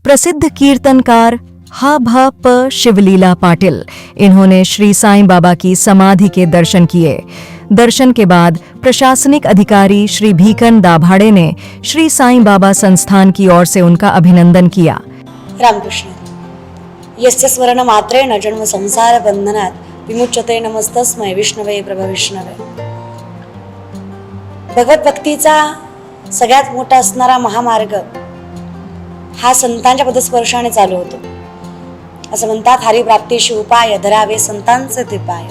प्रसिद्ध कीर्तनकार हा.भा.प. शिवलीला पाटिल, इन्होंने श्री साईं बाबा की समाधि के दर्शन किए। दर्शन के बाद प्रशासनिक अधिकारी श्री भीकन दाभाडे ने श्री साईं बाबा संस्थान की ओर से उनका अभिनंदन किया। रामकृष्ण। यस्य स्वर्ण मात्रेण जन्म संसार बंधनात विमुच्यते नमस्तस्मै विष्णवे प्रभविष्णवे। भगवत भक्तीचा सगळ्यात मोठा असणारा महामार्ग हा संतांच्या पदस्पर्शाने चालू होतो। असं म्हणतात, हरिप्राप्तीशी उपाय धरावे संतांचे ते पाय।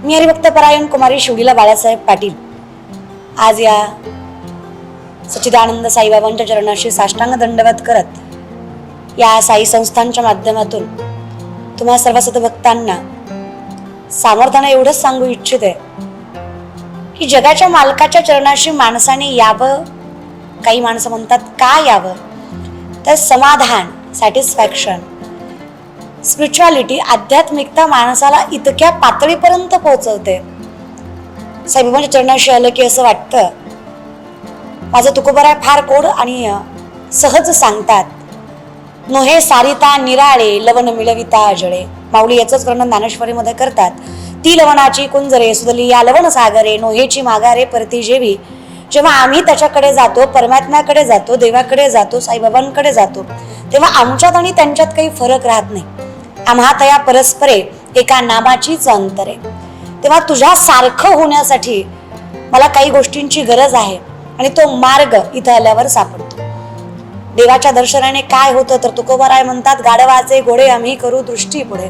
मी हरिभक्त परायण कुमारी शिवलीला बाळासाहेब पाटील आज या सच्चिदानंद साईबाबांच्या चरणाशी साष्टांग दंडवत करत या साई संस्थांच्या माध्यमातून तुम्हा सर्व सद्भक्तांना सामर्थ्याने एवढंच सांगू इच्छिते की जगाच्या मालकाच्या चरणाशी माणसाने यावं। काही माणसं म्हणतात का यावं, तर समाधान, सॅटिस्फॅक्शन, स्पिरिच्युअलिटी, आध्यात्मिकता माणसाला इतक्या पातळीपर्यंत पोहोचवते। साईबाबांच्या चरणाशी आलं की असं वाटतं माझं तुकोबराय फार कोड आणि सहज सांगतात, नोहे सारिता निराळे लवण मिळविता जळे। माऊली याचंच वर्णन ज्ञानेश्वरीमध्ये करतात, ती लवणाची कुंजरे सुदली या लवण सागरे, नोहेची माघारे परती जेवी। जेव्हा आम्ही त्याच्याकडे जातो, परमात्म्याकडे जातो, देवाकडे जातो, साईबाबांकडे जातो, तेव्हा आमच्यात आणि त्यांच्यात काही फरक राहत नाही। आम्हातया परस्परे एका नामाचीच अंतरे। तेव्हा तुझ्या सारखं होण्यासाठी मला काही गोष्टींची गरज आहे आणि तो मार्ग इथं आल्यावर सापडतो। देवाच्या दर्शनाने काय होतं, तर तुकोबाराय म्हणतात, गाढवाचे घोडे आम्ही करू दृष्टी पुढे।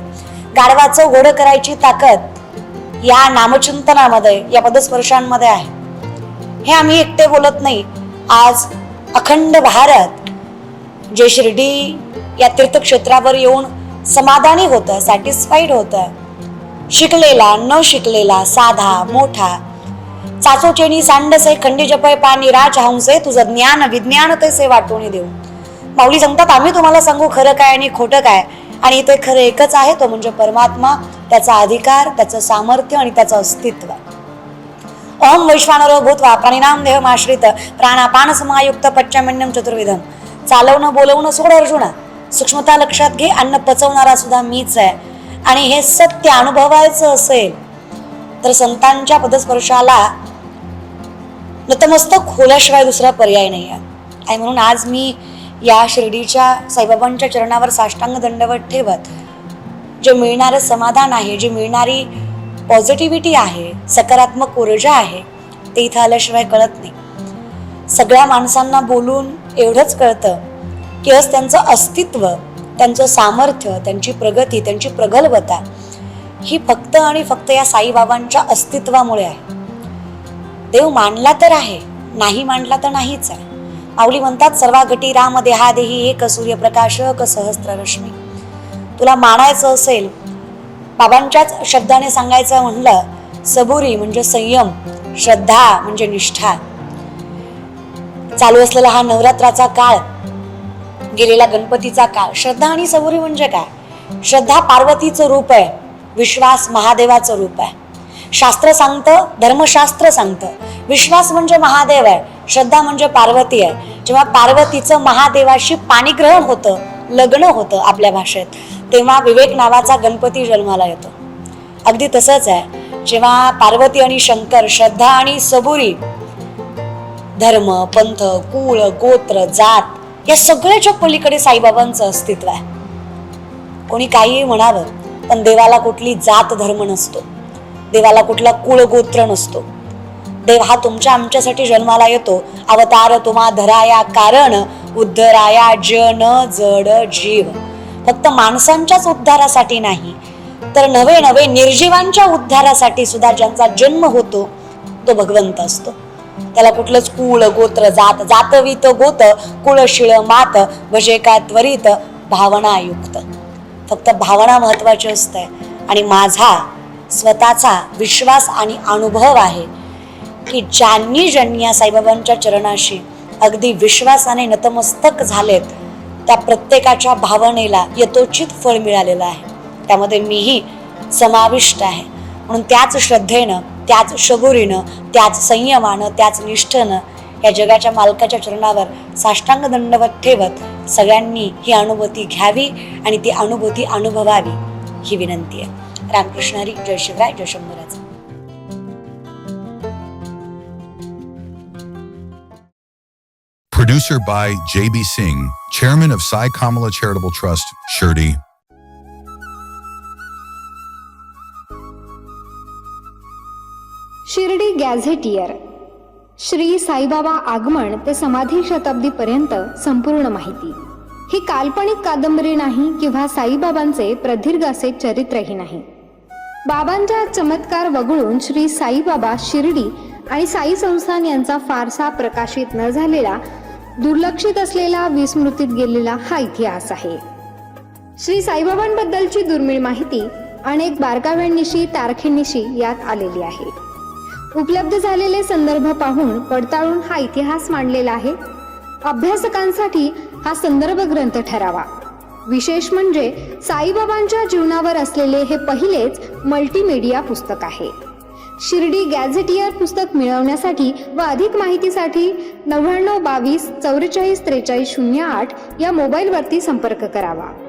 गाढवाचं घोडं करायची ताकद या नामचिंतनामध्ये, या पदस्पर्शांमध्ये आहे। हे आम्ही एकटे बोलत नाही। आज अखंड भारत जे शिर्डी या तीर्थक्षेत्रावर येऊन समाधानी होतं, सॅटिस्फाईड होतं, शिकलेला न शिकलेला, साधा मोठा, चाचोचेनी सांडसे खंडी जपय पाणी राज हंसे, तुझं ज्ञान विज्ञान तैसे वाटून देऊ। माऊली सांगतात, आम्ही तुम्हाला सांगू खरं काय आणि खोटं काय, आणि ते खरं एकच आहे, तो म्हणजे परमात्मा, त्याचा अधिकार, त्याचं सामर्थ्य आणि त्याचं अस्तित्व। ओम वैश्वानरो भूत्वा प्राणिनाम देहमाश्रित प्राणापान समायुक्त पच्चमन्यम चतुर्विधम। चालवणं बोलवणं सोड अर्जुना, सूक्ष्मता लक्षात घे, अन्न पचवणारा सुद्धा मीच आहे। आणि हे सत्य अनुभवायचं असेल तर संतांच्या पदस्पर्शाला नतमस्तक होल्याशिवाय दुसरा पर्याय नाही आहे। आणि म्हणून आज मी या शिर्डीच्या साईबाबांच्या चरणावर साष्टांग दंडवत ठेवत जे मिळणारं समाधान आहे, जी मिळणारी पॉझिटिव्हिटी आहे, सकारात्मक ऊर्जा आहे, ते इथं आल्याशिवाय कळत नाही। सगळ्या माणसांना बोलून एवढंच कळतं की आज त्यांचं अस्तित्व, त्यांचं सामर्थ्य, त्यांची प्रगती, त्यांची प्रगल्भता ही फक्त आणि फक्त या साईबाबांच्या अस्तित्वामुळे आहे। देव मानला तर आहे, नाही मानला तर नाहीच आहे। माऊली म्हणतात, सर्वा घटी राम देहा देही एक सूर्यप्रकाश क सहस्त्र रश्मी। तुला मानायचं असेल, बाबांच्याच शब्दाने सांगायचं म्हणलं, सबुरी म्हणजे संयम, श्रद्धा म्हणजे निष्ठा। चालू असलेला हा नवरात्राचा काळ, गेलेला गणपतीचा काळ, श्रद्धा आणि सबुरी म्हणजे काय? श्रद्धा पार्वतीचं रूप आहे, विश्वास महादेवाचं रूप आहे। शास्त्र सांगतं, धर्मशास्त्र सांगतं, विश्वास म्हणजे महादेव आहे, श्रद्धा म्हणजे पार्वती आहे। जेव्हा पार्वतीचं महादेवाशी पाणीग्रहण होतं, लग्न होतं आपल्या भाषेत, तेव्हा विवेक नावाचा गणपती जन्माला येतो। अगदी तसंच आहे, जेव्हा पार्वती आणि शंकर, श्रद्धा आणि सबुरी, धर्म, पंथ, कुळ, गोत्र, जात या सगळ्याच्या पलीकडे साईबाबांचं अस्तित्व आहे। कोणी काहीही म्हणावं, पण देवाला कुठली जात धर्म नसतो, देवाला कुठला कुळ गोत्र नसतो। देव हा तुमच्या आमच्यासाठी जन्माला येतो, अवतार तुम्हा धराया कारण उद्धराया जन जड जीव। फक्त माणसांच्याच उद्धारासाठी नाही, तर नवे नवे निर्जीवांच्या उद्धारासाठी सुद्धा ज्यांचा जन्म होतो तो भगवंत असतो। त्याला कुठलंच कुळ गोत्र जात, जातवित गोत कुळशिळ मात भजे का त्वरित भावनायुक्त। फक्त भावना महत्वाची असते। आणि माझा स्वतःचा विश्वास आणि अनुभव आहे की ज्यांनी या साईबाबांच्या चरणाशी अगदी विश्वासाने नतमस्तक झालेत, त्या प्रत्येकाच्या भावनेला यथोचित फळ मिळालेलं आहे। त्यामध्ये मीही समाविष्ट आहे। म्हणून त्याच श्रद्धेनं, त्याच शबुरीनं, त्याच संयमानं, त्याच निष्ठेनं या जगाच्या मालकाच्या चरणावर साष्टांग दंडवत ठेवत सगळ्यांनी ही अनुभूती घ्यावी आणि ती अनुभूती अनुभवावी ही विनंती आहे. रामकृष्ण हरी. जय शिवराय. जय Shambhuraj. Producer by J.B. Singh, Chairman of Sai Kamala Charitable Trust, Shirdi. Shirdi gazetteer. Shri Saibaba आगमन ते समाधी शताब्दीपर्यंत संपूर्ण माहिती. ही काल्पनिक कादंबरी नाही किंवा साईबाबांचे प्रदीर्घ असे चरित्रही नाही. बाबांच्या चमत्कार वगळून श्री साईबाबा, शिर्डी आणि साई संस्थान यांचा फारसा प्रकाशित न झालेला, दुर्लक्षित असलेला, विस्मृतीत गेलेला हा इतिहास आहे. श्री साईबाबांबद्दलची दुर्मिळ माहिती अनेक बारकाव्यांनिशी, तारखेनिशी यात आलेली आहे. उपलब्ध झालेले संदर्भ पाहून पडताळून हा इतिहास मांडलेला आहे. अभ्यासकांसाठी हा संदर्भ ग्रंथ ठरावा. विशेष म्हणजे साईबाबांच्या जीवनावर असलेले हे पहिलेच मल्टीमीडिया पुस्तक आहे. शिर्डी गॅझेटियर पुस्तक मिळवण्यासाठी व अधिक माहितीसाठी 99 22 44 43 08 या मोबाईलवरती संपर्क करावा.